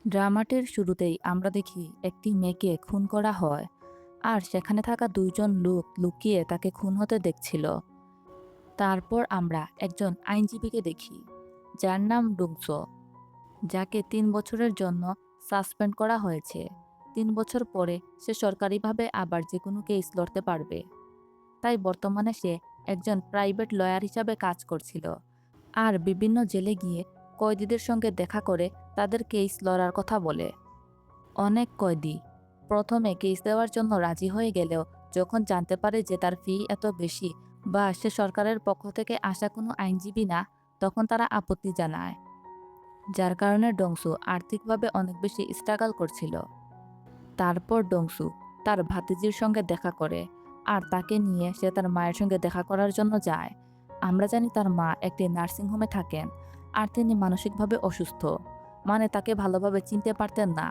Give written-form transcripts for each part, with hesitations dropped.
ড্রামাটির শুরুতেই আমরা দেখি একটি মেয়েকে খুন করা হয়, আর সেখানে থাকা দুইজন লোক লুকিয়ে তাকে খুন হতে দেখছিল। তারপর আমরা একজন আইনজীবীকে দেখি, যার নাম ডুংসো, যাকে ৩ বছরের জন্য সাসপেন্ড করা হয়েছে। ৩ বছর পরে সে সরকারিভাবে আবার যে কোনো কেস লড়তে পারবে। তাই বর্তমানে সে একজন প্রাইভেট লয়ার হিসাবে কাজ করছিল, আর বিভিন্ন জেলে গিয়ে কয়েদিদের সঙ্গে দেখা করে তাদের কেস লড়ার কথা বলে। অনেক কয়েদি প্রথমে কেস দেওয়ার জন্য রাজি হয়ে গেলেও যখন জানতে পারে যে তার ফি এত বেশি বা সে সরকারের পক্ষ থেকে আসা কোনো আইনজীবী না, তখন তারা আপত্তি জানায়। যার কারণে ডংসু আর্থিকভাবে অনেক বেশি স্ট্রাগল করছিল। তারপর ডংসু তার ভাতিজির সঙ্গে দেখা করে, আর তাকে নিয়ে সে তার মায়ের সঙ্গে দেখা করার জন্য যায়। আমরা জানি তার মা একটি নার্সিংহোমে থাকেন, আর তিনি মানসিকভাবে অসুস্থ, মানে তাকে ভালোভাবে চিনতে পারতেন না।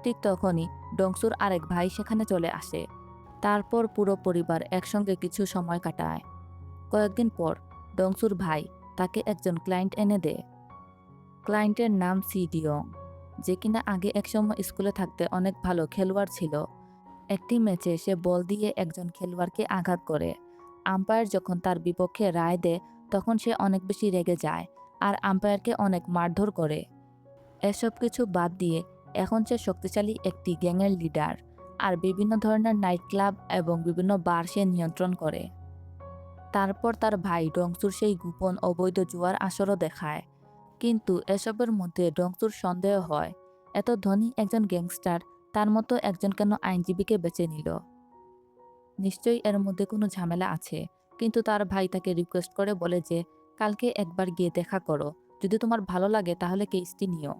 ঠিক তখনই ডংসুর আরেক ভাই সেখানে চলে আসে। তারপর পুরো পরিবার একসঙ্গে কিছু সময় কাটায়। কয়েকদিন পর ডংসুর ভাই তাকে একজন ক্লায়েন্ট এনে দেয়। ক্লায়েন্টের নাম সিডিয়ং, যে কিনা আগে একসময় স্কুলে থাকতে অনেক ভালো খেলোয়াড় ছিল। একটি ম্যাচে সে বল দিয়ে একজন খেলোয়াড়কে আঘাত করে। আম্পায়ার যখন তার বিপক্ষে রায় দেয়, তখন সে অনেক বেশি রেগে যায় আর আম্পায়ারকে অনেক মারধর করে। এসব কিছু বাদ দিয়ে এখন সে শক্তিশালী একটি গ্যাংয়ের লিডার, আর বিভিন্ন ধরনের নাইট ক্লাব এবং বিভিন্ন বার সে নিয়ন্ত্রণ করে। তারপর তার ভাই ডংসুর সেই গোপন অবৈধ জুয়ার আসরও দেখায়। কিন্তু এসবের মধ্যে ডংসুর সন্দেহ হয়, এত ধনী একজন গ্যাংস্টার তার মতো একজন কেন আইনজীবীকে বেছে নিল। নিশ্চয়ই এর মধ্যে কোনো ঝামেলা আছে। কিন্তু তার ভাই তাকে রিকোয়েস্ট করে বলে যে, কালকে একবার গিয়ে দেখা করো, যদি তোমার ভালো লাগে তাহলে কেসটি নিও।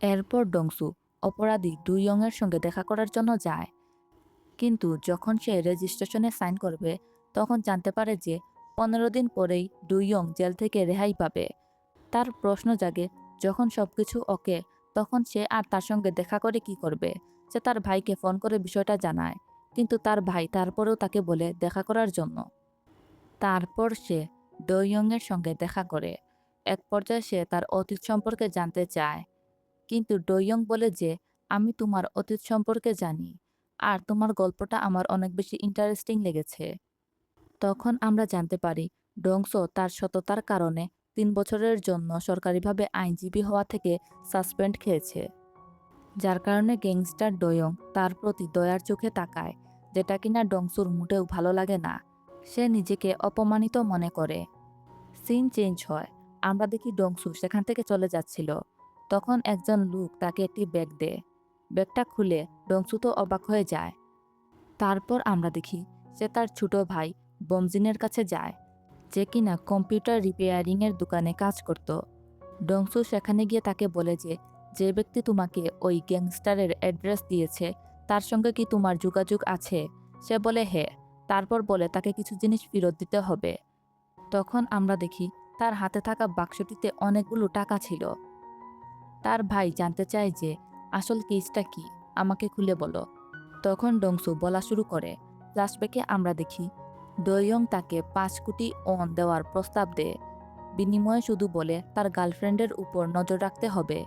এরপর ডংসু অপরাধী ডুইয়ং এর সঙ্গে দেখা করার জন্য যায়। কিন্তু যখন সে রেজিস্ট্রেশনে সাইন করবে, তখন জানতে পারে যে 15 দিন পরেই ডুইয়ং জেল থেকে রেহাই পাবে। তার প্রশ্ন জাগে, যখন সবকিছু ওকে, তখন সে আর তার সঙ্গে দেখা করে কি করবে। সে তার ভাইকে ফোন করে বিষয়টা জানায়, কিন্তু তার ভাই তারপরেও তাকে বলে দেখা করার জন্য। তারপর সে ডইয়ং এর সঙ্গে দেখা করে। এক পর্যায়ে সে তার অতীত সম্পর্কে জানতে চায়, কিন্তু ডইয়ং বলে যে, আমি তোমার অতীত সম্পর্কে জানি, আর তোমার গল্পটা আমার অনেক বেশি ইন্টারেস্টিং লেগেছে। তখন আমরা জানতে পারি ডংসো তার সততার কারণে ৩ বছরের জন্য সরকারিভাবে আইনজীবী হওয়া থেকে সাসপেন্ড খেয়েছে। যার কারণে গ্যাংস্টার ডয়ং তার প্রতি দয়ার চোখে তাকায়, যেটা কিনা ডংসুর মোটেও ভালো লাগে না। সে নিজেকে অপমানিত মনে করে। সিন চেঞ্জ হয়। আমরা দেখি ডংসু সেখান থেকে চলে যাচ্ছিল। তখন একজন লোক তাকে একটি ব্যাগ দেয়। ব্যাগটা খুলে ডংসু তো অবাক হয়ে যায়। তারপর আমরা দেখি সে তার ছোট ভাই বমজিনের কাছে যায়, যে কিনা কম্পিউটার রিপেয়ারিংয়ের দোকানে কাজ করত। ডংসু সেখানে গিয়ে তাকে বলে যে, যে ব্যক্তি তোমাকে ওই গ্যাংস্টারের অ্যাড্রেস দিয়েছে তার সঙ্গে কি তোমার যোগাযোগ আছে? সে বলে হ্যাঁ। তারপর বলে তাকে কিছু জিনিস ফেরত দিতে হবে। তখন আমরা দেখি তার হাতে থাকা বাক্সটিতে অনেকগুলো টাকা ছিল। তার ভাই জানতে চায় যে, আসল কেসটা কি, আমাকে খুলে বলো। তখন ডংসু বলা শুরু করে। ফ্ল্যাশব্যাকে আমরা দেখি ডয়ং তাকে ৫ কোটি ওন দেওয়ার প্রস্তাব দেয়। বিনিময়ে শুধু বলে তার গার্লফ্রেন্ডের উপর নজর রাখতে হবে,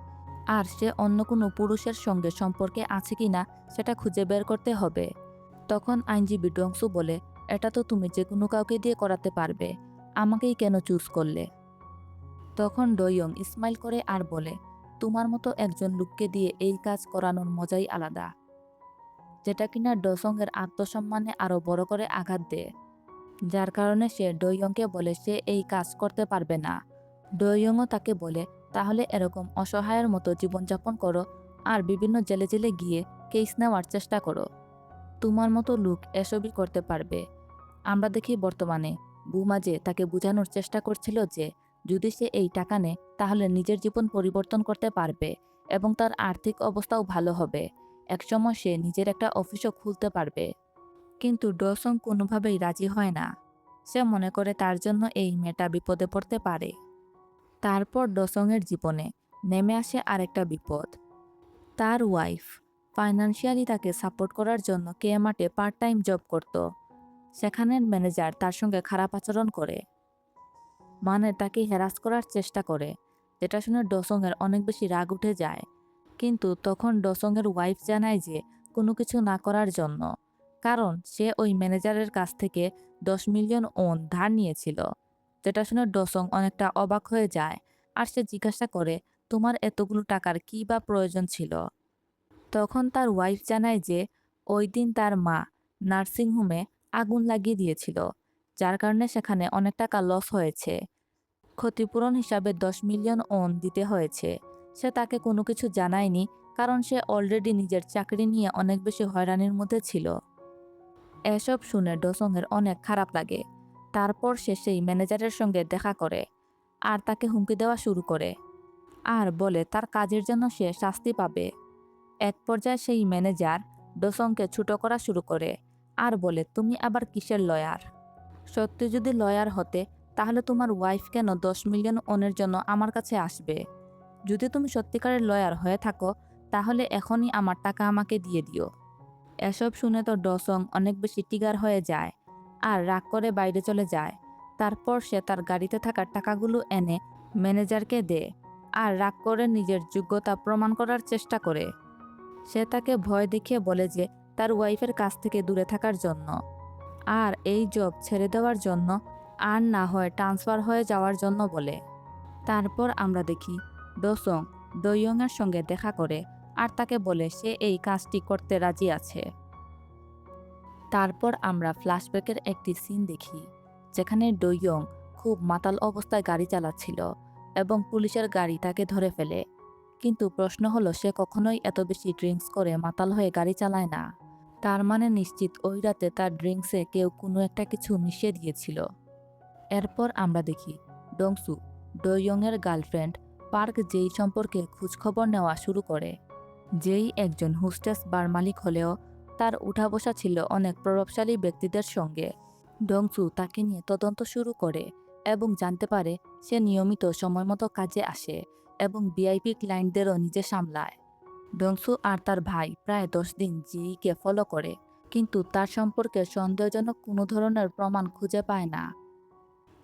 আর সে অন্য কোনো পুরুষের সঙ্গে সম্পর্কে আছে কিনা সেটা খুঁজে বের করতে হবে। তখন আইনজীবী ডংসু বলে, এটা তো তুমি যে কোনো কাউকে দিয়ে করাতে পারবে, আমাকেই কেন চুজ করলে? তখন ডয়ং স্মাইল করে আর বলে, তোমার মতো একজন লোককে দিয়ে এই কাজ করানোর মজাই আলাদা। যেটা কিনা ডসংয়ের আত্মসম্মানে আরও বড় করে আঘাত দেয়। যার কারণে সে ডইয়ংকে বলে সে এই কাজ করতে পারবে না। ডইয়ংও তাকে বলে, তাহলে এরকম অসহায়ের মতো জীবনযাপন করো, আর বিভিন্ন জেলে জেলে গিয়ে কেস নেওয়ার চেষ্টা করো। তোমার মতো লোক এসবই করতে পারবে। আমরা দেখি বর্তমানে বুমা যে তাকে বোঝানোর চেষ্টা করছিল যে, যদি সে এই টাকা নেয় তাহলে নিজের জীবন পরিবর্তন করতে পারবে এবং তার আর্থিক অবস্থাও ভালো হবে। একসময় সে নিজের একটা অফিসও খুলতে পারবে। কিন্তু ডসং কোনোভাবেই রাজি হয় না। সে মনে করে তার জন্য এই মেয়েটা বিপদে পড়তে পারে। তারপর ডসংয়ের জীবনে নেমে আসে আরেকটা বিপদ। তার ওয়াইফ ফাইন্যান্সিয়ালি তাকে সাপোর্ট করার জন্য কেএমআরটে পার্ট টাইম জব করত। সেখানের ম্যানেজার তার সঙ্গে খারাপ আচরণ করে, মানে তাকে হ্যারাস করার চেষ্টা করে, যেটা শুনে ডসংয়ের অনেক বেশি রাগ উঠে যায়। কিন্তু তখন ডসংয়ের ওয়াইফ জানায় যে কোনো কিছু না করার জন্য, কারণ সে ওই ম্যানেজারের কাছ থেকে 10 মিলিয়ন ওন ধার নিয়েছিল। যেটা শুনে ডসং অনেকটা অবাক হয়ে যায় আর সে জিজ্ঞাসা করে, তোমার এতগুলো টাকার কী বা প্রয়োজন ছিল? তখন তার ওয়াইফ জানায় যে ওই দিন তার মা নার্সিংহোমে আগুন লাগিয়ে দিয়েছিল, যার কারণে সেখানে অনেক টাকা লস হয়েছে। ক্ষতিপূরণ হিসাবে 10 মিলিয়ন ওন দিতে হয়েছে। সে তাকে কোনো কিছু জানায়নি, কারণ সে অলরেডি নিজের চাকরি নিয়ে অনেক বেশি হয়রানির মধ্যে ছিল। এসব শুনে ডসংয়ের অনেক খারাপ লাগে। তারপর সে সেই ম্যানেজারের সঙ্গে দেখা করে আর তাকে হুমকি দেওয়া শুরু করে আর বলে তার কাজের জন্য সে শাস্তি পাবে। এক পর্যায়ে সেই ম্যানেজার ডসংকে ছোট করা শুরু করে আর বলে, তুমি আবার কিসের লয়ার? সত্যি যদি লয়ার হতে তাহলে তোমার ওয়াইফ কেন 10 মিলিয়ন ওনের জন্য আমার কাছে আসবে? যদি তুমি সত্যিকারের লয়ার হয়ে থাকো তাহলে এখনই আমার টাকা আমাকে দিয়ে দিও। এসব শুনে তো ডসং অনেক বেশি টিগার হয়ে যায় আর রাগ করে বাইরে চলে যায়। তারপর সে তার গাড়িতে থাকা টাকাগুলো এনে ম্যানেজারকে দেয় আর রাগ করে নিজের যোগ্যতা প্রমাণ করার চেষ্টা করে। সে তাকে ভয় দেখিয়ে বলে যে তার ওয়াইফের কাছ থেকে দূরে থাকার জন্য আর এই জব ছেড়ে দেওয়ার জন্য, আর না হয় ট্রান্সফার হয়ে যাওয়ার জন্য বলে। তারপর আমরা দেখি ডসং দইয়ংয়ের সঙ্গে দেখা করে আর তাকে বলে সে এই কাজটি করতে রাজি আছে। তারপর আমরা ফ্ল্যাশব্যাকের একটি সিন দেখি যেখানে ডইয়ং খুব মাতাল অবস্থায় গাড়ি চালাচ্ছিল এবং পুলিশের গাড়ি তাকে ধরে ফেলে। কিন্তু প্রশ্ন হলো, সে কখনোই এত বেশি ড্রিঙ্কস করে মাতাল হয়ে গাড়ি চালায় না। তার মানে নিশ্চিত ওই রাতে তার ড্রিঙ্কসে কেউ কোনো একটা কিছু মিশিয়ে দিয়েছিল। এরপর আমরা দেখি ডংসু ডইয়ংয়ের গার্লফ্রেন্ড পার্ক যেই সম্পর্কে খোঁজখবর নেওয়া শুরু করে। যেই একজন হোস্টেস বার মালিক হলেও তার উঠা বসা ছিল অনেক প্রভাবশালী ব্যক্তিদের সঙ্গে। ডংসু তাকে নিয়ে তদন্ত শুরু করে এবং জানতে পারে সে নিয়মিত সময়মতো কাজে আসে এবং ভিআইপি ক্লায়েন্টদেরও নিজে সামলায়। ডংসু আর তার ভাই প্রায় 10 দিন জিইকে ফলো করে, কিন্তু তার সম্পর্কে সন্দেহজনক কোনো ধরনের প্রমাণ খুঁজে পায় না।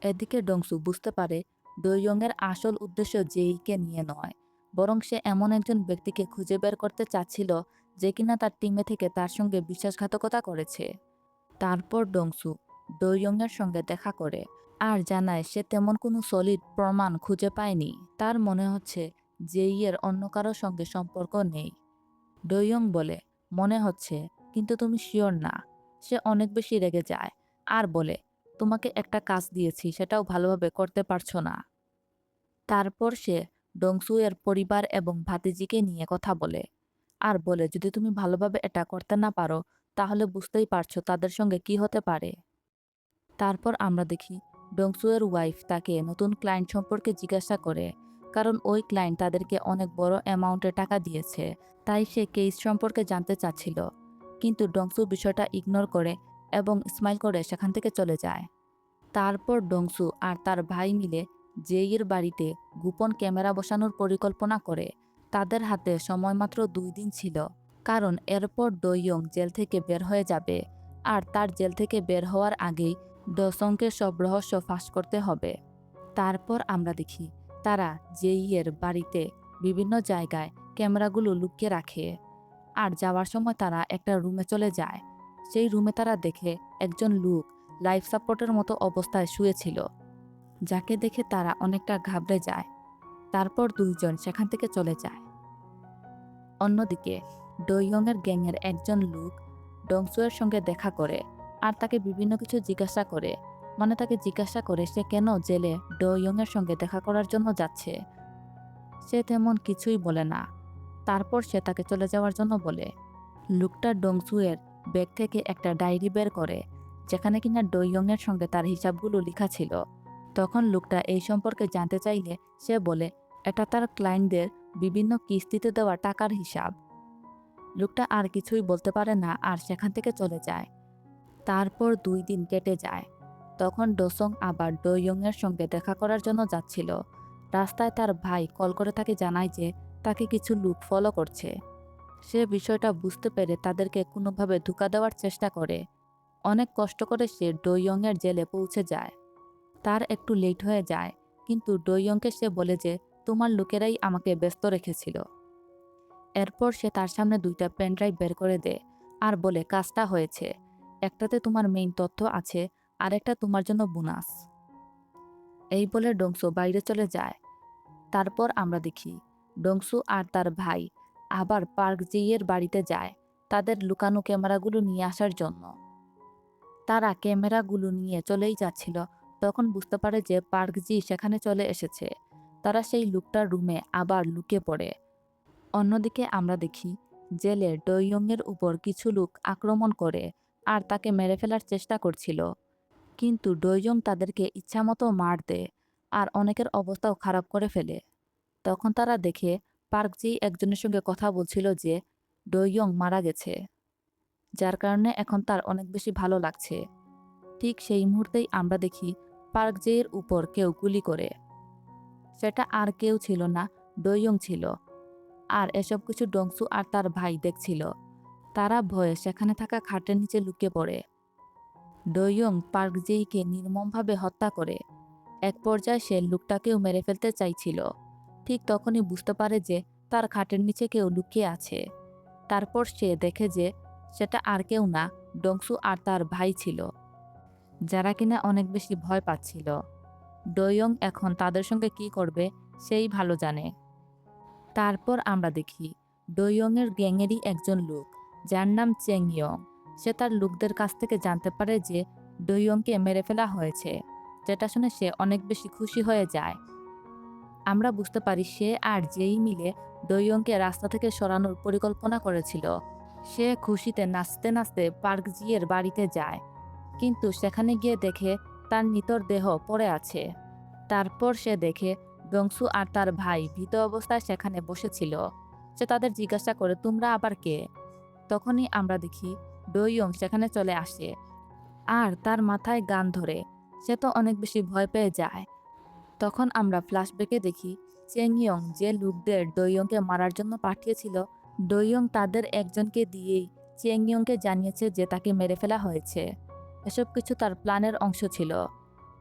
এদিকে ডংসু বুঝতে পারে ডইয়ংয়ের আসল উদ্দেশ্য জেইকে নিয়ে নয়, বরং সে এমন একজন ব্যক্তিকে খুঁজে বের করতে চাচ্ছিল যে কিনা তার টিমে থেকে তার সঙ্গে বিশ্বাসঘাতকতা করেছে। তারপর ডংসু ডইয়ংয়ের সঙ্গে দেখা করে আর জানায় সে তেমন কোনো সলিড প্রমাণ খুঁজে পায়নি। তার মনে হচ্ছে জেইয়ের অন্য কারো সঙ্গে সম্পর্ক নেই। ডইয়ং বলে, মনে হচ্ছে, কিন্তু তুমি শিওর না। সে অনেক বেশি রেগে যায় আর বলে, তোমাকে একটা কাজ দিয়েছি, সেটাও ভালোভাবে করতে পারছো না। তারপর সে ডংসু এর পরিবার এবং ভাতিজিকে নিয়ে কথা বলে আর বলে, যদি তুমি ভালোভাবে এটা করতে না পারো তাহলে বুঝতেই পারছো তাদের সঙ্গে কি হতে পারে। তারপর আমরা দেখি ডংসু এর ওয়াইফ তাকে নতুন ক্লায়েন্ট সম্পর্কে জিজ্ঞাসা করে, কারণ ওই ক্লায়েন্ট তাদেরকে অনেক বড় অ্যামাউন্টে টাকা দিয়েছে, তাই সে কেস সম্পর্কে জানতে চাচ্ছিল। কিন্তু ডংসু বিষয়টা ইগনোর করে এবং স্মাইল করে সেখান থেকে চলে যায়। তারপর ডংসু আর তার ভাই মিলে জেইয়ের বাড়িতে গোপন ক্যামেরা বসানোর পরিকল্পনা করে। তাদের হাতে সময় মাত্র 2 দিন ছিল, কারণ এরপর ডইয়ং জেল থেকে বের হয়ে যাবে আর তার জেল থেকে বের হওয়ার আগেই ডসংকে সব রহস্য ফাঁস করতে হবে। তারপর আমরা দেখি তারা জেইয়ের বাড়িতে বিভিন্ন জায়গায় ক্যামেরাগুলো লুকিয়ে রাখে আর যাওয়ার সময় তারা একটা রুমে চলে যায়। সেই রুমে তারা দেখে একজন লোক লাইফ সাপোর্টের মতো অবস্থায় শুয়েছিল, যাকে দেখে তারা অনেকটা ঘাবড়ে যায়। তারপর দুইজন সেখান থেকে চলে যায়। অন্যদিকে ডইয়ংয়ের গ্যাংয়ের একজন লোক ডংসুয়ের সঙ্গে দেখা করে আর তাকে বিভিন্ন কিছু জিজ্ঞাসা করে, মানে তাকে জিজ্ঞাসা করে সে কেন জেলে ডইয়ংয়ের সঙ্গে দেখা করার জন্য যাচ্ছে। সে তেমন কিছুই বলে না। তারপর সে তাকে চলে যাওয়ার জন্য বলে। লোকটা ডংসুয়ের ব্যাগ থেকে একটা ডায়েরি বের করে, যেখানে কিনা ডইয়ংয়ের সঙ্গে তার হিসাবগুলো লেখা ছিল। তখন লোকটা এই সম্পর্কে জানতে চাইলে সে বলে এটা তার ক্লায়েন্টদের বিভিন্ন কিস্তিতে দেওয়া টাকার হিসাব। লোকটা আর কিছুই বলতে পারে না আর সেখান থেকে চলে যায়। তারপর 2 দিন কেটে যায়। তখন ডসং আবার ডইয়ংয়ের সঙ্গে দেখা করার জন্য যাচ্ছিল। রাস্তায় তার ভাই কল করে তাকে জানায় যে তাকে কিছু লোক ফলো করছে। সে বিষয়টা বুঝতে পেরে তাদেরকে কোনোভাবে ধোঁকা দেওয়ার চেষ্টা করে। অনেক কষ্ট করে সে ডইয়ংয়ের জেলে পৌঁছে যায়। তার একটু লেট হয়ে যায়, কিন্তু ডইয়ংকে সে বলে যে তোমার লোকেরাই আমাকে ব্যস্ত রেখেছিল। এরপর সে তার সামনে 2টা পেন ড্রাইভ বের করে দেয় আর বলে কাজটা হয়েছে, একটাতে তোমার মেইন তথ্য আছে আর একটা তোমার জন্য বোনাস। এই বলে ডংসু বাইরে চলে যায়। তারপর আমরা দেখি ডংসু আর তার ভাই আবার পার্ক জিয়ের বাড়িতে যায় তাদের লুকানো ক্যামেরাগুলো নিয়ে আসার জন্য। তারা ক্যামেরাগুলো নিয়ে চলেই যাচ্ছিল, তখন বুঝতে পারে যে পার্ক জি সেখানে চলে এসেছে। তারা সেই লোকটার রুমে আবার লুকিয়ে পড়ে। অন্যদিকে আমরা দেখি জেলে ডইয়ংয়ের উপর কিছু লোক আক্রমণ করে আর তাকে মেরে ফেলার চেষ্টা করছিল, কিন্তু ডইয়ং তাদেরকে ইচ্ছামতো মার দেয় আর অনেকের অবস্থাও খারাপ করে ফেলে। তখন তারা দেখে পার্ক জি একজনের সঙ্গে কথা বলছিল যে ডইয়ং মারা গেছে, যার কারণে এখন তার অনেক বেশি ভালো লাগছে। ঠিক সেই মুহূর্তেই আমরা দেখি পার্ক জেয়ের উপর কেউ গুলি করে। সেটা আর কেউ ছিল না, ডইয়ং ছিল। আর এসব কিছু ডংসু আর তার ভাই দেখছিল। তারা ভয়ে সেখানে থাকা খাটের নিচে লুকিয়ে পড়ে। ডইয়ং পার্ক জেইকে নির্মমভাবে হত্যা করে। এক পর্যায়ে সে লোকটাকেও মেরে ফেলতে চাইছিল। ঠিক তখনই বুঝতে পারে যে তার খাটের নিচে কেউ লুকিয়ে আছে। তারপর সে দেখে যে সেটা আর কেউ না, ডংসু আর তার ভাই ছিল, যারা কিনা অনেক বেশি ভয় পাচ্ছিল। ডইয়ং এখন তাদের সঙ্গে কি করবে সেই ভালো জানে। তারপর আমরা দেখি ডইয়ংয়ের গ্যাংয়েরই একজন লোক, যার নাম চেং ইয়ং। সে তার লোকদের কাছ থেকে জানতে পারে যে ডইয়ংকে মেরে ফেলা হয়েছে, যেটা শুনে সে অনেক বেশি খুশি হয়ে যায়। আমরা বুঝতে পারি সে আর যেই মিলে ডইয়ংকে রাস্তা থেকে সরানোর পরিকল্পনা করেছিল। সে খুশিতে নাচতে নাচতে পার্ক জিয়ের বাড়িতে যায়, কিন্তু সেখানে গিয়ে দেখে তার নিতর দেহ পড়ে আছে। তারপর সে দেখে ডংসু আর তার ভাই ভীত অবস্থায় সেখানে বসেছিল। সে তাদের জিজ্ঞাসা করে, তোমরা আবার কে? তখনই আমরা দেখি ডইয়ং সেখানে চলে আসে আর তার মাথায় গান ধরে। সে তো অনেক বেশি ভয় পেয়ে যায়। তখন আমরা ফ্ল্যাশব্যাকে দেখি চেং ইয়ং যে লোকদের ডইয়ংকে মারার জন্য পাঠিয়েছিল, ডইয়ং তাদের একজনকে দিয়েই চেং ইয়ংকে জানিয়েছে যে তাকে মেরে ফেলা হয়েছে। এসব কিছু তার প্ল্যানের অংশ ছিল।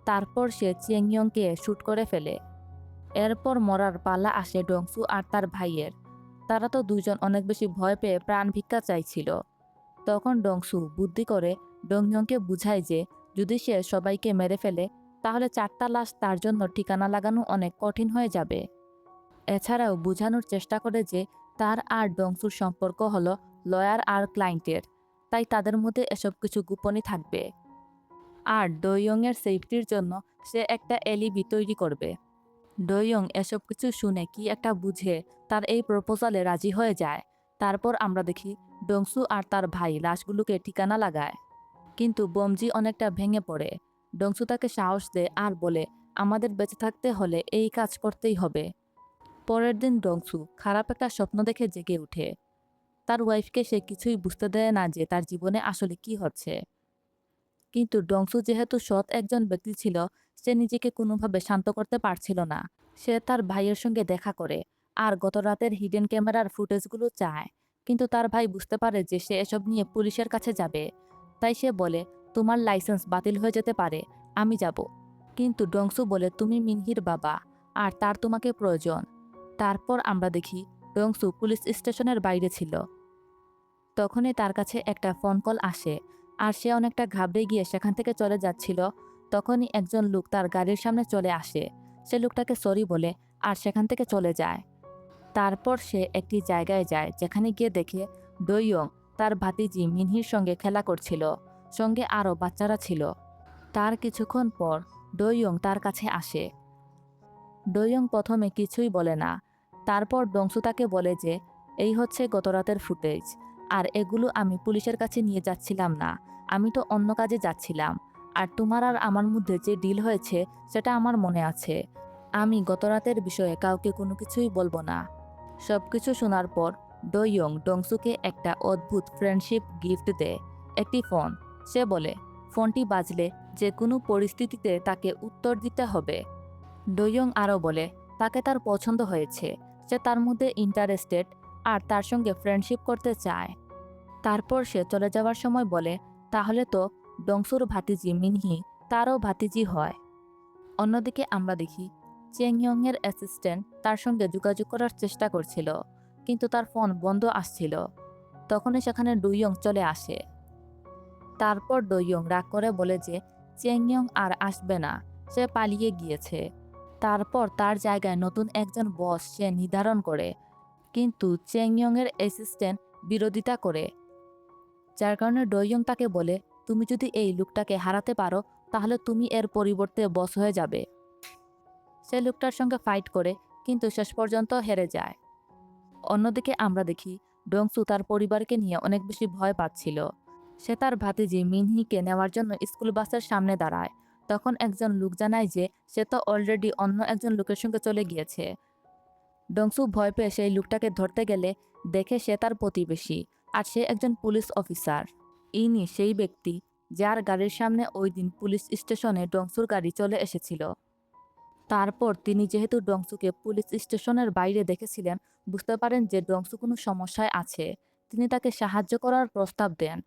তারপর সে চেং ইয়ংকে শ্যুট করে ফেলে। এরপর মরার পালা আসে ডংসু আর তার ভাইয়ের। তারা তো দুজন অনেক বেশি ভয় পেয়ে প্রাণ ভিক্ষা চাইছিল। তখন ডংসু বুদ্ধি করে ডংইয়ংকে বুঝায় যে যদি সে সবাইকে মেরে ফেলে তাহলে 4টা লাশ তার জন্য ঠিকানা লাগানো অনেক কঠিন হয়ে যাবে। এছাড়াও বোঝানোর চেষ্টা করে যে তার আর ডংসুর সম্পর্ক হলো লয়ার আর ক্লায়েন্টের, তাই তাদের মধ্যে এসব কিছু গোপনই থাকবে। আর ডইয়ংয়ের সেফটির জন্য সে একটা এলিবি তৈরি করবে। ডইয়ং এসব কিছু শুনে কি একটা বুঝে তার এই প্রপোজালে রাজি হয়ে যায়। তারপর আমরা দেখি ডংসু আর তার ভাই লাশগুলোকে ঠিকানা লাগায়, কিন্তু বমজি অনেকটা ভেঙে পড়ে। ডংসু তাকে সাহস দেয় আর বলে, আমাদের বেঁচে থাকতে হলে এই কাজ করতেই হবে। পরের দিন ডংসু খারাপ একটা স্বপ্ন দেখে জেগে ওঠে। তার ওয়াইফকে সে কিছুই বুঝতে দেয় না যে তার জীবনে আসলে কি হচ্ছে। কিন্তু ডংসু যেহেতু সৎ একজন ব্যক্তি ছিল, সে নিজেকে কোনোভাবে শান্ত করতে পারছিল না। সে তার ভাইয়ের সঙ্গে দেখা করে আর গত রাতের হিডেন ক্যামেরার ফুটেজগুলো চায়, কিন্তু তার ভাই বুঝতে পারে যে সে এসব নিয়ে পুলিশের কাছে যাবে। তাই সে বলে, তোমার লাইসেন্স বাতিল হয়ে যেতে পারে, আমি যাব। কিন্তু ডংসু বলে, তুমি মিনহির বাবা আর তার তোমাকে প্রয়োজন। তারপর আমরা দেখি ডংসু পুলিশ স্টেশনের বাইরে ছিল। তখনই তার কাছে একটা ফোন কল আসে আর সে অনেকটা ঘাবড়ে গিয়ে সেখান থেকে চলে যাচ্ছিল। তখনই একজন লোক তার গাড়ির সামনে চলে আসে। সে লোকটাকে সরি বলে আর সেখান থেকে চলে যায়। তারপর সে একটি জায়গায় যায় যেখানে গিয়ে দেখে ডইয়ং তার ভাতিজি মিনহির সঙ্গে খেলা করছিল, সঙ্গে আরও বাচ্চারা ছিল। তার কিছুক্ষণ পর ডইয়ং তার কাছে আসে। ডইয়ং প্রথমে কিছুই বলে না। তারপর ডংসু তাকে বলে যে এই হচ্ছে গতরাতের ফুটেজ, আর এগুলো আমি পুলিশের কাছে নিয়ে যাচ্ছিলাম না, আমি তো অন্য কাজে যাচ্ছিলাম। আর তোমার আর আমার মধ্যে যে ডিল হয়েছে সেটা আমার মনে আছে। আমি গতরাতের বিষয়ে কাউকে কোনো কিছুই বলবো না। সব কিছু শোনার পর ডইয়ং ডংসুকে একটা অদ্ভুত ফ্রেন্ডশিপ গিফট দেয়, একটি ফোন। সে বলে ফোনটি বাজলে যে কোনো পরিস্থিতিতে তাকে উত্তর দিতে হবে। ডইয়ং আরও বলে তাকে তার পছন্দ হয়েছে, সে তার মধ্যে ইন্টারেস্টেড আর তার সঙ্গে ফ্রেন্ডশিপ করতে চায়। তারপর সে চলে যাওয়ার সময় বলে, তাহলে তো ডংসুর ভাতিজি মিনহি তারও ভাতিজি হয়। অন্যদিকে আমরা দেখি চেং ইয়ংয়ের অ্যাসিস্ট্যান্ট তার সঙ্গে যোগাযোগ করার চেষ্টা করছিল, কিন্তু তার ফোন বন্ধ আসছিল। তখনই সেখানে ডুইয়ং চলে আসে। তারপর ডুইয়ং রাগ করে বলে যে চেংইয়ং আর আসবে না, সে পালিয়ে গিয়েছে। তারপর তার জায়গায় নতুন একজন বস সে নির্ধারণ করে, কিন্তু চেংইয়ংয়ের অ্যাসিস্ট্যান্ট বিরোধিতা করে, যার কারণে ডুইয়ং তাকে বলে তুমি যদি এই লোকটাকে হারাতে পারো তাহলে তুমি এর পরিবর্তে বস হয়ে যাবে। সে লোকটার সঙ্গে ফাইট করে কিন্তু শেষ পর্যন্ত হেরে যায়। অন্যদিকে আমরা দেখি ডংসু তার পরিবারকে নিয়ে অনেক বেশি ভয় পাচ্ছিল। সে তার ভাতিজি মিনহিকে নেওয়ার জন্য স্কুল বাসের সামনে দাঁড়ায়। তখন একজন লোক জানায় যে সে তো অলরেডি অন্য একজন লোকের সঙ্গে চলে গিয়েছে। ডংসু ভয় পেয়ে সেই লোকটাকে ধরতে গেলে দেখে সে তার প্রতিবেশী, আর সে একজন পুলিশ অফিসার। ইনি সেই ব্যক্তি যার গাড়ির সামনে ওই দিন পুলিশ স্টেশনে ডংসুর গাড়ি চলে এসেছিল। তারপর তিনি যেহেতু ডংসুকে পুলিশ স্টেশনের বাইরে দেখেছিলেন, বুঝতে পারেন যে ডংসু কোনো সমস্যায় আছে। তিনি তাকে সাহায্য করার প্রস্তাব দেন,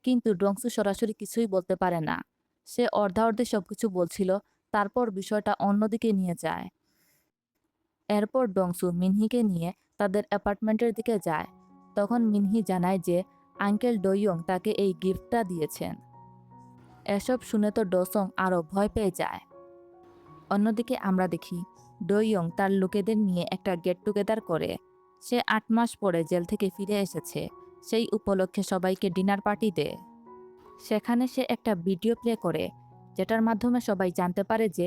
কিন্তু ডংসু সরাসরি কিছুই বলতে পারে না। সে অর্ধাঅর্ধি সবকিছু বলছিল, তারপর বিষয়টা অন্যদিকে নিয়ে যায়। এরপর ডংসু মিনহিকে নিয়ে তাদের অ্যাপার্টমেন্টের দিকে যায়। তখন মিনহি জানায় যে আঙ্কেল ডুইয়ং তাকে এই গিফটটা দিয়েছেন। এসব শুনে তো ডসং আরও ভয় পেয়ে যায়। অন্যদিকে আমরা দেখি ডুইয়ং তার লোকেদের নিয়ে একটা গেট টুগেদার করে। সে ৮ মাস পরে জেল থেকে ফিরে এসেছে, সেই উপলক্ষে সবাইকে ডিনার পার্টি দেয়। সেখানে সে একটা ভিডিও প্লে করে, যেটার মাধ্যমে সবাই জানতে পারে যে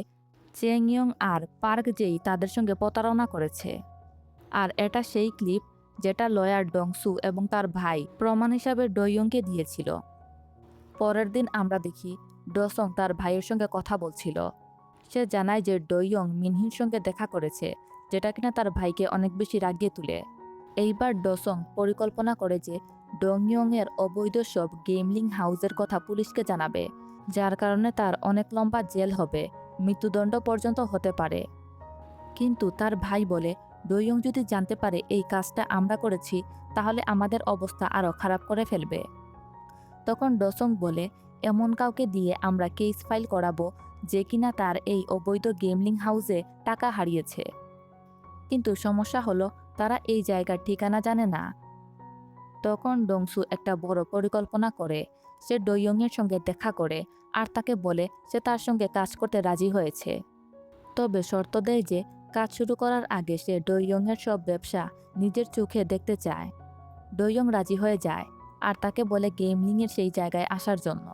চেংইয়ং আর পার্ক জেই তাদের সঙ্গে প্রতারণা করেছে। আর এটা সেই ক্লিপ যেটা লয়ার ডংসু এবং তার ভাই প্রমাণ হিসাবে ডুইয়ংকে দিয়েছিল। পরের দিন আমরা দেখি ডসং তার ভাইয়ের সঙ্গে কথা বলছিল। সে জানায় যে ডুইয়ং মিনহির সঙ্গে দেখা করেছে, যেটা কিনা তার ভাইকে অনেক বেশি রাগিয়ে তুলে। এইবার ডসং পরিকল্পনা করে যে ডংইয়ংয়ের অবৈধ সব গেমলিং হাউসের কথা পুলিশকে জানাবে, যার কারণে তার অনেক লম্বা জেল হবে, মৃত্যুদণ্ড পর্যন্ত হতে পারে। কিন্তু তার ভাই বলে ডুইয়ং যদি জানতে পারে এই কাজটা আমরা করেছি তাহলে আমাদের অবস্থা আরও খারাপ করে ফেলবে। তখন ডসং বলে এমন কাউকে দিয়ে আমরা কেস ফাইল করাবো যে কিনা তার এই অবৈধ গেমলিং হাউসে টাকা হারিয়েছে। কিন্তু সমস্যা হলো তারা এই জায়গার ঠিকানা জানে না। তখন ডংসু একটা বড় পরিকল্পনা করে। সে ডুইয়ংয়ের সঙ্গে দেখা করে আর তাকে বলে সে তার সঙ্গে কাজ করতে রাজি হয়েছে, তবে শর্ত দেয় যে কাজ শুরু করার আগে সে ডুইয়ংয়ের সব ব্যবসা নিজের চোখে দেখতে চায়। ডুইয়ং রাজি হয়ে যায় আর তাকে বলে গেমলিংয়ের সেই জায়গায় আসার জন্য।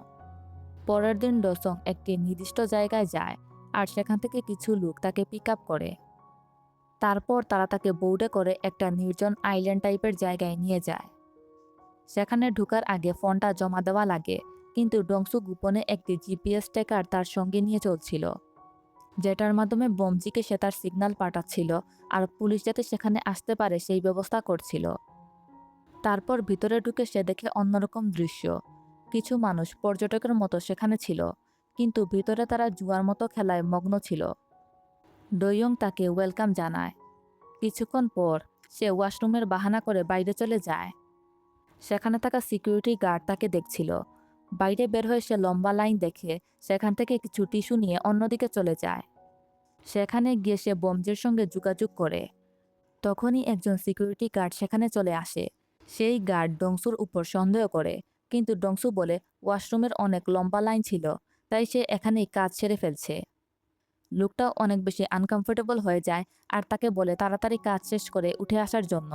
পরের দিন ডসং একটি নির্দিষ্ট জায়গায় যায় আর সেখান থেকে কিছু লোক তাকে পিক আপ করে। তারপর তারা তাকে বোর্ডে করে একটা নির্জন আইল্যান্ড টাইপের জায়গায় নিয়ে যায়। সেখানে ঢোকার আগে ফোনটা জমা দেওয়া লাগে, কিন্তু ডংসু গোপনে একটি জিপিএস ট্র্যাকার তার সঙ্গে নিয়ে চলছিল, যেটার মাধ্যমে বমজিকে সে তার সিগন্যাল পাঠাচ্ছিল আর পুলিশ যাতে সেখানে আসতে পারে সেই ব্যবস্থা করছিল। তারপর ভিতরে ঢুকে সে দেখে অন্যরকম দৃশ্য। কিছু মানুষ পর্যটকের মতো সেখানে ছিল, কিন্তু ভিতরে তারা জুয়ার মতো খেলায় মগ্ন ছিল। ডুইয়ং তাকে ওয়েলকাম জানায়। কিছুক্ষণ পর সে ওয়াশরুমের বাহানা করে বাইরে চলে যায়। সেখানে থাকা সিকিউরিটি গার্ড তাকে দেখছিল। বাইরে বের হয়ে সে লম্বা লাইন দেখে সেখান থেকে কিছু টিস্যু নিয়ে অন্যদিকে চলে যায়। সেখানে গিয়ে সে বমজের সঙ্গে যোগাযোগ করে। তখনই একজন সিকিউরিটি গার্ড সেখানে চলে আসে। সেই গার্ড ডংসুর উপর সন্দেহ করে, কিন্তু ডংসু বলে ওয়াশরুমের অনেক লম্বা লাইন ছিল, তাই সে এখানেই কাজ সেরে ফেলছে। লোকটা অনেক বেশি আনকমফোর্টেবল হয়ে যায় আর তাকে বলে তাড়াতাড়ি কাজ শেষ করে উঠে আসার জন্য।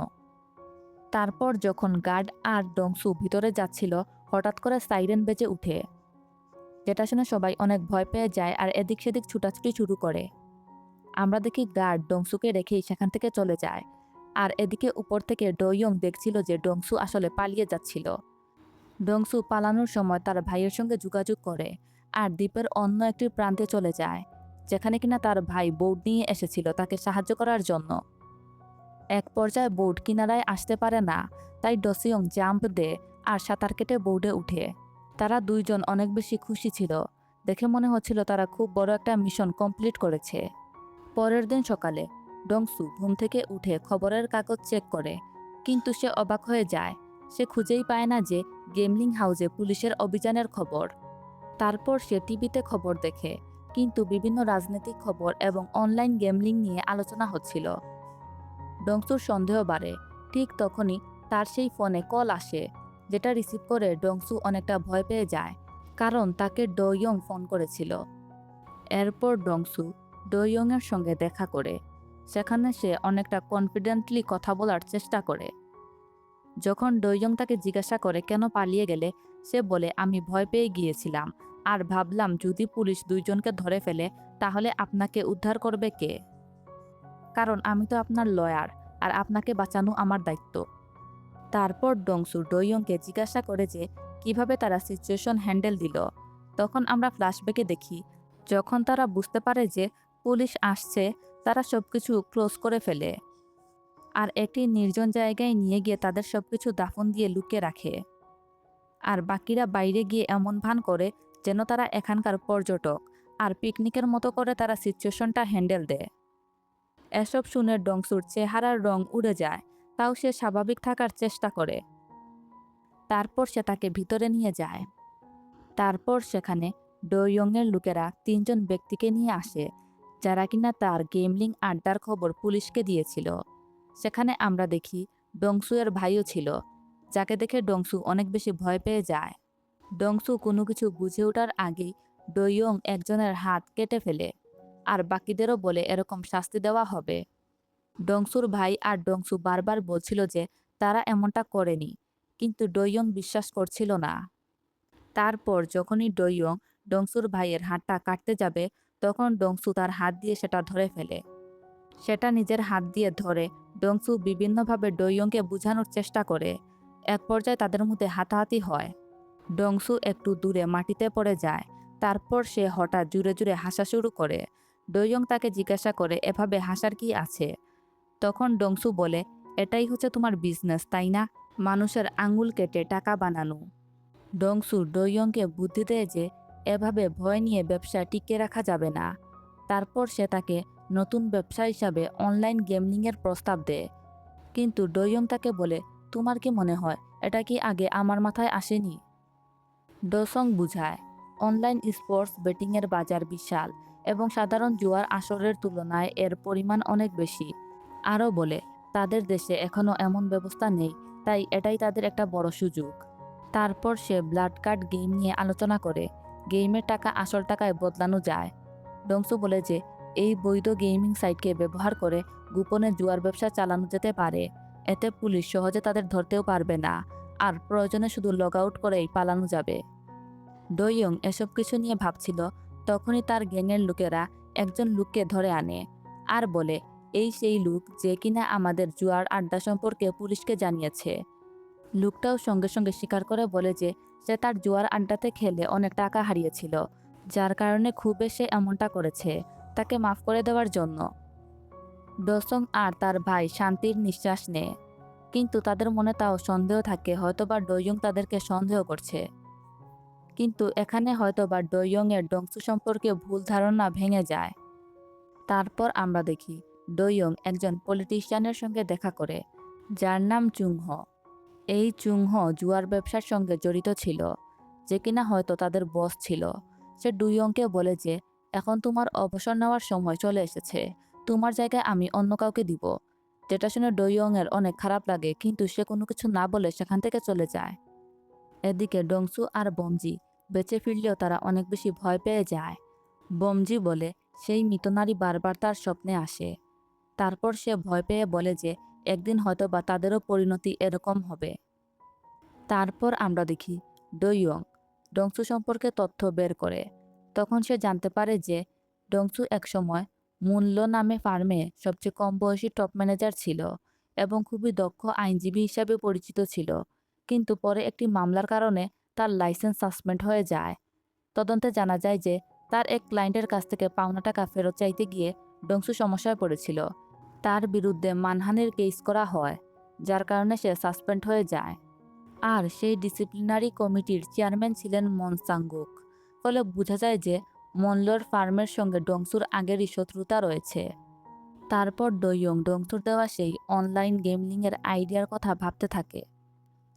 তারপর যখন গার্ড আর ডংসু ভিতরে যাচ্ছিল, হঠাৎ করে সাইরেন বেজে উঠে, যেটা শুনে সবাই অনেক ভয় পেয়ে যায় আর এদিক সেদিক ছুটাছুটি শুরু করে। আমরা দেখি গার্ড ডংসুকে রেখেই সেখান থেকে চলে যায়, আর এদিকে উপর থেকে ডুইয়ং দেখছিল যে ডংসু আসলে পালিয়ে যাচ্ছিল। ডংসু পালানোর সময় তার ভাইয়ের সঙ্গে যোগাযোগ করে আর দ্বীপের অন্য একটি প্রান্তে চলে যায়, যেখানে কিনা তার ভাই বোট নিয়ে এসেছিল তাকে সাহায্য করার জন্য। এক পর্যায়ে বোট কিনারায় আসতে পারে না, তাই ডসিয়ং জাম্প দেয় আর সাঁতার কেটে বোর্ডে উঠে। তারা দুইজন অনেক বেশি খুশি ছিল, দেখে মনে হচ্ছিল তারা খুব বড় একটা মিশন কমপ্লিট করেছে। পরের দিন সকালে ডংসু ঘুম থেকে উঠে খবরের কাগজ চেক করে, কিন্তু সে অবাক হয়ে যায়। সে খুঁজেই পায় না যে গেমলিং হাউসে পুলিশের অভিযানের খবর। তারপর সে টিভিতে খবর দেখে, কিন্তু বিভিন্ন রাজনৈতিক খবর এবং অনলাইন গেমলিং নিয়ে আলোচনা হচ্ছিল। ডংসুর সন্দেহ বাড়ে, ঠিক তখনই তার সেই ফোনে কল আসে, যেটা রিসিভ করে ডংসু অনেকটা ভয় পেয়ে যায়, কারণ তাকে ডোয়ং ফোন করেছিল। এরপর ডংসু ডোয়ংয়ের সঙ্গে দেখা করে। সেখানে সে অনেকটা কনফিডেন্টলি কথা বলার চেষ্টা করে। যখন ডোয়ং তাকে জিজ্ঞাসা করে কেন পালিয়ে গেলে, সে বলে আমি ভয় পেয়ে গিয়েছিলাম আর ভাবলাম যদি পুলিশ দুইজনকে ধরে ফেলে তাহলে আপনাকে উদ্ধার করবে কে, কারণ আমি তো আপনার লয়ার আর আপনাকে বাঁচানো আমার দায়িত্ব। তারপর ডংসু ডোয়ংকে জিজ্ঞাসা করে যে কিভাবে তারা সিচুয়েশন হ্যান্ডেল দিল। তখন আমরা ফ্ল্যাশব্যাকে দেখি, যখন তারা বুঝতে পারে যে পুলিশ আসছে, তারা সবকিছু ক্লোজ করে ফেলে আর একটি নির্জন জায়গায় নিয়ে গিয়ে তাদের সবকিছু দাফন দিয়ে লুকিয়ে রাখে। আর বাকিরা বাইরে গিয়ে এমন ভান করে যেন তারা এখানকার পর্যটক, আর পিকনিকের মতো করে তারা সিচুয়েশনটা হ্যান্ডেল দেয়। এসব শুনে ডংসুর চেহারার রং উড়ে যায়, তাও সে স্বাভাবিক থাকার চেষ্টা করে। তারপর সে তাকে ভিতরে নিয়ে যায়। তারপর সেখানে ডোয়ংয়ের লোকেরা 3জন ব্যক্তিকে নিয়ে আসে, যারা কিনা তার গেমলিং আড্ডার খবর পুলিশকে দিয়েছিল। সেখানে আমরা দেখি ডংসুয়ের ভাইও ছিল, যাকে দেখে ডংসু অনেক বেশি ভয় পেয়ে যায়। ডংসু কোনো কিছু বুঝে ওঠার আগেই ডোয়ং একজনের হাত কেটে ফেলে, আর বাকিদেরও বলে এরকম শাস্তি দেওয়া হবে। ডংসুর ভাই আর ডংসু বারবার বলছিল যে তারা এমনটা করেনি, কিন্তু ডোয়ং বিশ্বাস করছিল না। তারপর যখনই ডোয়ং ডংসুর ভাইয়ের হাতটা কাটতে যাবে, তখন ডংসু তার হাত দিয়ে সেটা ধরে ফেলে। সেটা নিজের হাত দিয়ে ধরে ডংসু বিভিন্নভাবে ডোয়ংকে বোঝানোর চেষ্টা করে। এক পর্যায়ে তাদের মধ্যে হাতাহাতি হয়। ডংসু একটু দূরে মাটিতে পড়ে যায়। তারপর সে হঠাৎ জুড়ে জুড়ে হাসা শুরু করে। ডোয়ং তাকে জিজ্ঞাসা করে এভাবে হাসার কি আছে। তখন ডংসু বলে, এটাই হচ্ছে তোমার বিজনেস, তাই না? মানুষের আঙুল কেটে টাকা বানানো। ডংসু ডোয়ংকে বুদ্ধি দেয় যে এভাবে ভয় নিয়ে ব্যবসা টিকিয়ে রাখা যাবে না। তারপর সে তাকে নতুন ব্যবসা হিসাবে অনলাইন গেমলিংয়ের প্রস্তাব দেয়। কিন্তু ডোয়ং তাকে বলে, তোমার কি মনে হয় এটা কি আগে আমার মাথায় আসেনি? ডোসং বুঝায়, অনলাইন স্পোর্টস বেটিংয়ের বাজার বিশাল এবং সাধারণ জুয়ার আসরের তুলনায় এর পরিমাণ অনেক বেশি। আরও বলে, তাদের দেশে এখনও এমন ব্যবস্থা নেই, তাই এটাই তাদের একটা বড় সুযোগ। তারপর সে ব্লাড কার্ড গেম নিয়ে আলোচনা করে। গেমের টাকা আসল টাকায় বদলানো যায়। ডংসু বলে যে এই বৈধ গেমিং সাইটকে ব্যবহার করে গোপনে জুয়ার ব্যবসা চালানো যেতে পারে। এতে পুলিশ সহজে তাদের ধরতেও পারবে না, আর প্রয়োজনে শুধু লগ আউট করেই পালানো যাবে। ডোয়ং এসব কিছু নিয়ে ভাবছিল, তখনই তার গ্যাংয়ের লোকেরা একজন লোককে ধরে আনে আর বলে, এই সেই লোক যে কিনা আমাদের জুয়ার আড্ডা সম্পর্কে পুলিশকে জানিয়েছে। লোকটাও সঙ্গে সঙ্গে স্বীকার করে বলে যে সে তার জুয়ার আড্ডাতে খেলে অনেক টাকা হারিয়েছিল, যার কারণে খুবই সে এমনটা করেছে, তাকে মাফ করে দেওয়ার জন্য। ডোসং আর তার ভাই শান্তির নিঃশ্বাস নেয়, কিন্তু তাদের মনে তাও সন্দেহ থাকে, হয়তোবা ডোয়ং তাদেরকে সন্দেহ করছে। কিন্তু এখানে হয়তোবা ডোয়ং এর ডংসু সম্পর্কে ভুল ধারণা ভেঙে যায়। তারপর আমরা দেখি ডোয়ং একজন পলিটিশিয়ানের সঙ্গে দেখা করে, যার নাম চুংহ। এই চুংহ জুয়ার ব্যবসার সঙ্গে জড়িত ছিল, যে কিনা হয়তো তাদের বস ছিল। সে ডুয়ংকে বলে যে এখন তোমার অবসর নেওয়ার সময় চলে এসেছে, তোমার জায়গায় আমি অন্য কাউকে দিব। যেটা শুনে ডোয়ং এর অনেক খারাপ লাগে, কিন্তু সে কোনো কিছু না বলে সেখান থেকে চলে যায়। এদিকে ডংসু আর বমজি বেঁচে ফিরলেও তারা অনেক বেশি ভয় পেয়ে যায়। বমজি বলে সেই মৃত নারী বারবার তার স্বপ্নে আসে। তারপর সে ভয় পেয়ে বলে যে একদিন হয়তো বা তাদেরও পরিণতি এরকম হবে। তারপর আমরা দেখি ডোয়ং ডংসু সম্পর্কে তথ্য বের করে। তখন সে জানতে পারে যে ডংসু একসময় মূল্য নামে ফার্মে সবচেয়ে কম বয়সী টপ ম্যানেজার ছিল এবং খুবই দক্ষ আইনজীবী হিসাবে পরিচিত ছিল, কিন্তু পরে একটি মামলার কারণে তার লাইসেন্স সাসপেন্ড হয়ে যায়। তদন্তে জানা যায় যে তার এক ক্লায়েন্টের কাছ থেকে পাওনা টাকা ফেরত চাইতে গিয়ে ডংসু সমস্যায় পড়েছিল। তার বিরুদ্ধে মানহানির কেস করা হয়, যার কারণে সে সাসপেন্ড হয়ে যায়। আর সেই ডিসিপ্লিনারি কমিটির চেয়ারম্যান ছিলেন মন সাঙ্গুক। ফলে বোঝা যায় যে মনলোর ফার্মের সঙ্গে ডংসুর আগেরই শত্রুতা রয়েছে। তারপর ডোয়ং ডংসুর দেওয়া সেই অনলাইন গেমলিংয়ের আইডিয়ার কথা ভাবতে থাকে।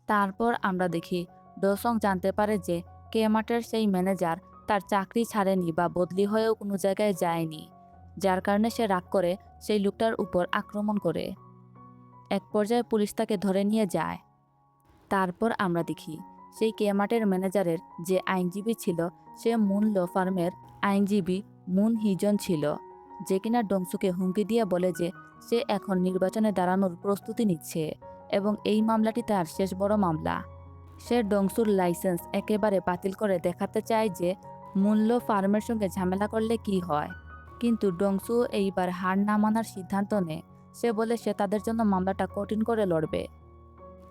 তারপর আমরা দেখি ডোসং জানতে পারে যে কেমার্টের সেই ম্যানেজার তার চাকরি ছাড়েনি বা বদলি হয়েও কোনো জায়গায় যায়নি, যার কারণে সে রাগ করে সেই লোকটার উপর আক্রমণ করে। এক পর্যায়ে পুলিশ তাকে ধরে নিয়ে যায়। তারপর আমরা দেখি সেই কেমার্টের ম্যানেজারের যে আইনজীবী ছিল সে মুন ল ফার্মের আইনজীবী মুন হিজন ছিল, যে কিনা ডংসুকে হুমকি দিয়ে বলে যে সে এখন নির্বাচনে দাঁড়ানোর প্রস্তুতি নিচ্ছে এবং এই মামলাটি তার শেষ বড় মামলা। সে ডংসুর লাইসেন্স একেবারে বাতিল করে দেখাতে চায় যে মূল্য ফার্মের সঙ্গে ঝামেলা করলে কি হয়। কিন্তু ডংসু এইবার হার না মানার সিদ্ধান্ত নেয়। সে বলে সে তাদের জন্য মামলাটা কঠিন করে লড়বে।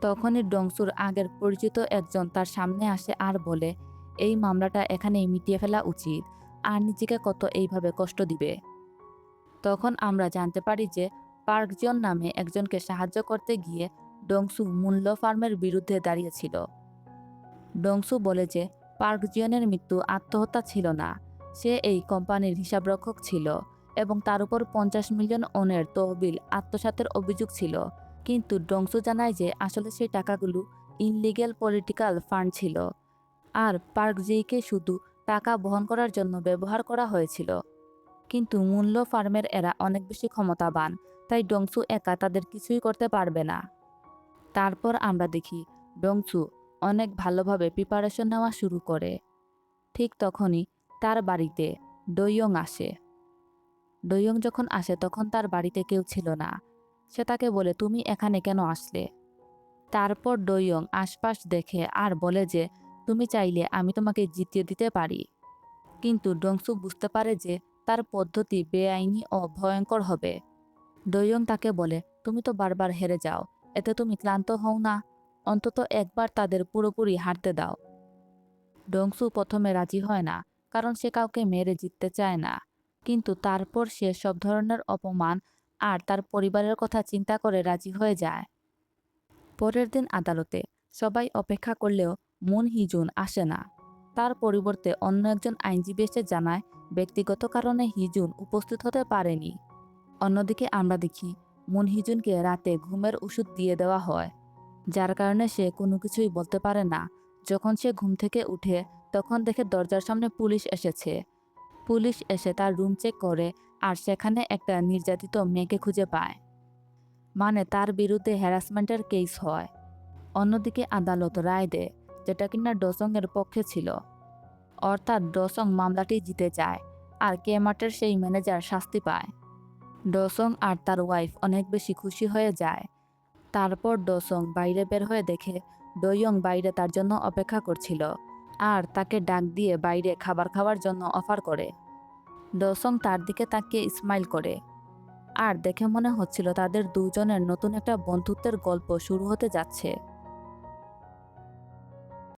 তখনই ডংসুর আগের পরিচিত একজন তার সামনে আসে আর বলে এই মামলাটা এখানেই মিটিয়ে ফেলা উচিত, আর নিজেকে কত এইভাবে কষ্ট দিবে। তখন আমরা জানতে পারি যে পার্ক জিয়ন নামে একজনকে সাহায্য করতে গিয়ে ডংসু মূল্য ফার্মের বিরুদ্ধে দাঁড়িয়েছিল। ডংসু বলে যে পার্ক জিয়নের মৃত্যু আত্মহত্যা ছিল না, সে এই কোম্পানির হিসাবরক্ষক ছিল এবং তার উপর 50 মিলিয়ন ওনের তহবিল আত্মসাতের অভিযোগ ছিল। কিন্তু ডংসু জানায় যে আসলে সেই টাকাগুলো ইনলিগ্যাল পলিটিক্যাল ফান্ড ছিল আর পার্ক জিকে শুধু টাকা বহন করার জন্য ব্যবহার করা হয়েছিল। কিন্তু মূল্য ফার্মের এরা অনেক বেশি ক্ষমতাবান, তাই ডংসু একা তাদের কিছুই করতে পারবে না। তারপর আমরা দেখি ডংসু অনেক ভালোভাবে প্রিপারেশন নেওয়া শুরু করে। ঠিক তখনই তার বাড়িতে ডইয়ং আসে। ডইয়ং যখন আসে তখন তার বাড়িতে কেউ ছিল না। সে তাকে বলে তুমি এখানে কেন আসলে? তারপর ডইয়ং আশপাশ দেখে আর বলে যে তুমি চাইলে আমি তোমাকে জিতিয়ে দিতে পারি। কিন্তু ডংসু বুঝতে পারে যে তার পদ্ধতি বেআইনি ও ভয়ঙ্কর হবে। ডইয়ং তাকে বলে তুমি তো বারবার হেরে যাও, এতে তুমি ক্লান্ত হও না? অন্তত একবার তাদের পুরোপুরি হারতে দাও। ডংসু প্রথমে রাজি হয় না, কারণ সে কাউকে মেরে জিততে চায় না। কিন্তু তারপর সে সব ধরনের অপমান আর তার পরিবারের কথা চিন্তা করে রাজি হয়ে যায়। পরের দিন আদালতে সবাই অপেক্ষা করলেও মুন হিজুন আসে না। তার পরিবর্তে অন্য একজন আইনজীবী এসে জানায় ব্যক্তিগত কারণে হিজুন উপস্থিত হতে পারেনি। অন্যদিকে আমরা দেখি মুন হিজুনকে রাতে ঘুমের ওষুধ দিয়ে দেওয়া হয়, যার কারণে সে কোনো কিছুই বলতে পারে না। যখন সে ঘুম থেকে উঠে তখন দেখে দরজার সামনে পুলিশ এসেছে। পুলিশ এসে তার রুম চেক করে আর সেখানে একটা নির্যাতিত মেয়েকে খুঁজে পায়। মানে তার বিরুদ্ধে হ্যারাসমেন্টের কেস হয়। অন্যদিকে আদালত রায় দেয়, যেটা কিনা ডসং এর পক্ষে ছিল। অর্থাৎ ডসং মামলাটি জিতে যায় আর কেমার্টের সেই ম্যানেজার শাস্তি পায়। ডসং আর তার ওয়াইফ অনেক বেশি খুশি হয়ে যায়। তারপর ডসং বাইরে বের হয়ে দেখে ডইয়ং বাইরে তার জন্য অপেক্ষা করছিল আর তাকে ডাক দিয়ে বাইরে খাবার খাওয়ার জন্য অফার করে। ডসং তার দিকে তাকিয়ে স্মাইল করে আর দেখে মনে হচ্ছিল তাদের দুজনের নতুন একটা বন্ধুত্বের গল্প শুরু হতে যাচ্ছে।